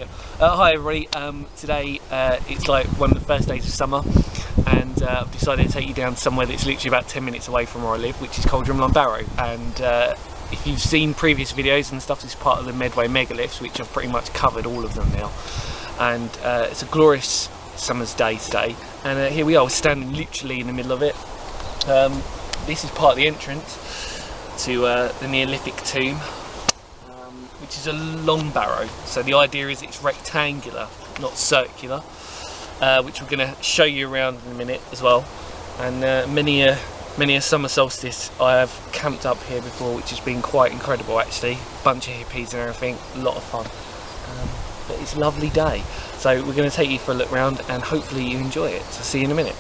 Yep. Hi everybody, today it's like one of the first days of summer, and I've decided to take you down somewhere that's literally about 10 minutes away from where I live, which is Coldrum Long Barrow. And if you've seen previous videos and stuff, this is part of the Medway megaliths, which I've pretty much covered all of them now. And it's a glorious summer's day today, and here we are, we're standing literally in the middle of it. This is part of the entrance to the Neolithic tomb, which is a long barrow. So the idea is it's rectangular, not circular, which we're going to show you around in a minute as well. And many a summer solstice I have camped up here before, which has been quite incredible actually. Bunch of hippies and everything, a lot of fun. But it's a lovely day. So we're going to take you for a look round and hopefully you enjoy it. So see you in a minute.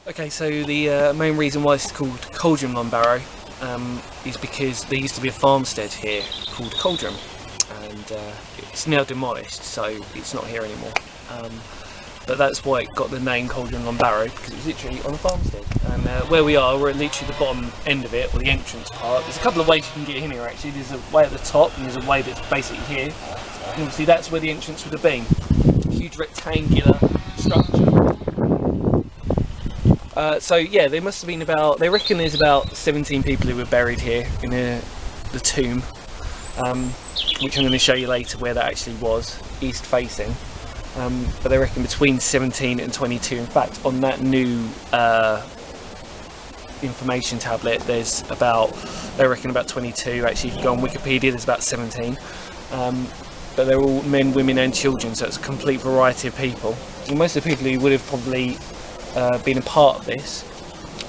Okay, so the main reason why it's called Coldum Long Barrow is because there used to be a farmstead here called Coldrum, and it's now demolished, so it's not here anymore. But that's why it got the name Coldum Long Barrow, because it was literally on a farmstead. And where we are, we're at literally the bottom end of it, or the entrance part. There's a couple of ways you can get in here actually. There's a way at the top, and there's a way that's basically here. And obviously that's where the entrance would have been. Huge rectangular structure. So yeah, there must have been about, they reckon there's about 17 people who were buried here in the tomb, which I'm going to show you later where that actually was, east facing. But they reckon between 17 and 22. In fact, on that new information tablet, there's about, they reckon about 22. Actually, if you go on Wikipedia, there's about 17. But they're all men, women and children, so it's a complete variety of people. And most of the people who would have probably been a part of this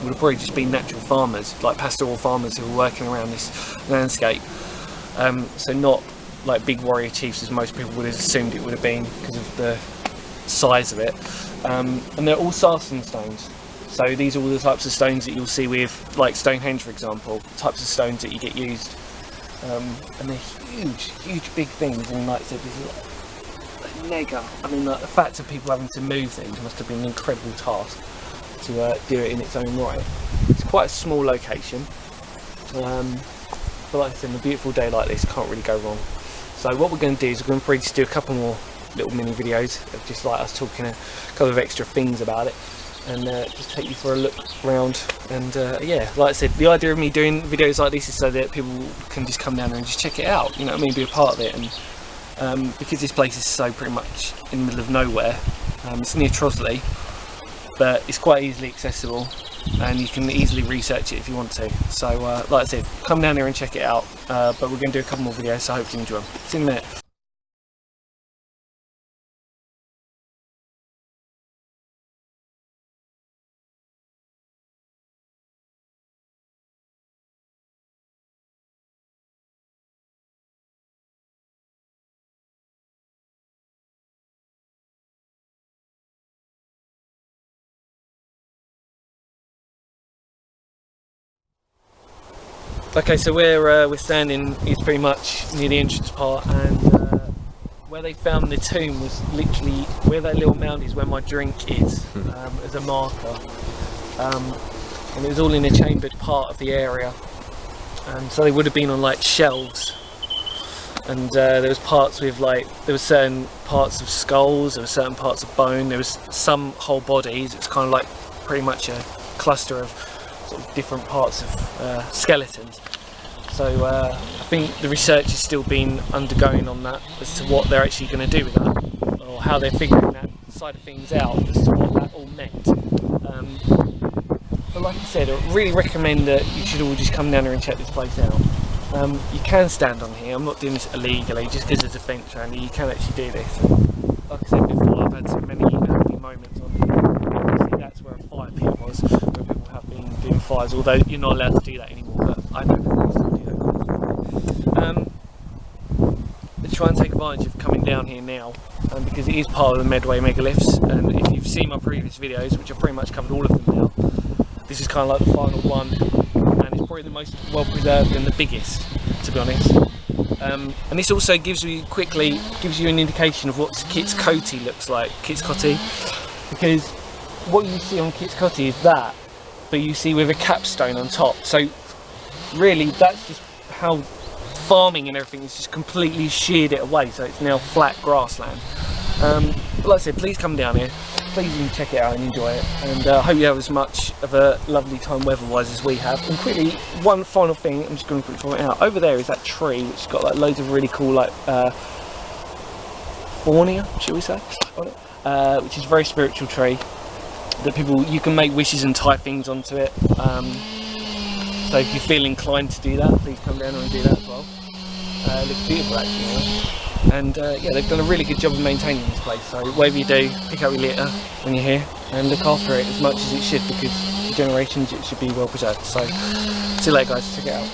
would have probably just been natural farmers, like pastoral farmers who were working around this landscape. So not like big warrior chiefs as most people would have assumed it would have been because of the size of it. And they're all sarsen stones. So these are all the types of stones that you'll see with, like Stonehenge for example, types of stones that you get used. And they're huge, huge big things, and like I said, this is mega. I mean, like, the fact of people having to move things must have been an incredible task to do it in its own right. It's quite a small location, but like I said, in a beautiful day like this, can't really go wrong. So what we're going to do is we're going to probably just do a couple more little mini videos of just like us talking a couple of extra things about it, and just take you for a look around. And yeah, like I said, the idea of me doing videos like this is so that people can just come down there and just check it out, you know what I mean, be a part of it. And because this place is so pretty much in the middle of nowhere, it's near Trottiscliffe, but it's quite easily accessible and you can easily research it if you want to. So like I said, come down there and check it out, but we're going to do a couple more videos, so I hope you enjoy them. See you in a minute. Okay, so where we're standing is pretty much near the entrance part, and where they found the tomb was literally where that little mound is, where my drink is, as a marker. And it was all in a chambered part of the area, and so they would have been on like shelves. and there was parts with like, there were certain parts of skulls, there were certain parts of bone, there was some whole bodies. It's kind of like pretty much a cluster of sort of different parts of skeletons. So I think the research is still being undergoing on that as to what they're actually going to do with that, or how they're figuring that side of things out as to what that all meant. But like I said, I really recommend that you should all just come down here and check this place out. You can stand on here. I'm not doing this illegally just because there's a fence around here. You can actually do this. Like I said before, I've had so many happy moments on here. Obviously that's where a fire pit was, where people have been doing fires, although you're not allowed to do that anymore, but I know people still do that. But try and take advantage of coming down here now, because it is part of the Medway megaliths, and if you've seen my previous videos, which I've pretty much covered all of them now, this is kind of like the final one, and it's probably the most well preserved and the biggest, to be honest. And this also gives you an indication of what Kit's Coty looks like, Kit's Coty, because what you see on Kit's Coty is that, but you see with a capstone on top. So really that's just how farming and everything is just completely sheared it away, so it's now flat grassland. But like I said, please come down here, please you can check it out and enjoy it, and I hope you have as much of a lovely time weather-wise as we have. And quickly, one final thing, I'm just going to quickly point out, over there is that tree which has got like loads of really cool like faunia, shall we say, on it, which is a very spiritual tree that you can make wishes and tie things onto it. So if you feel inclined to do that, please come down and do that as well. It looks beautiful actually. And yeah, they've done a really good job of maintaining this place, so whatever you do, pick up your litter when you're here and look after it as much as it should, because for generations it should be well preserved. So see you later guys, check it out.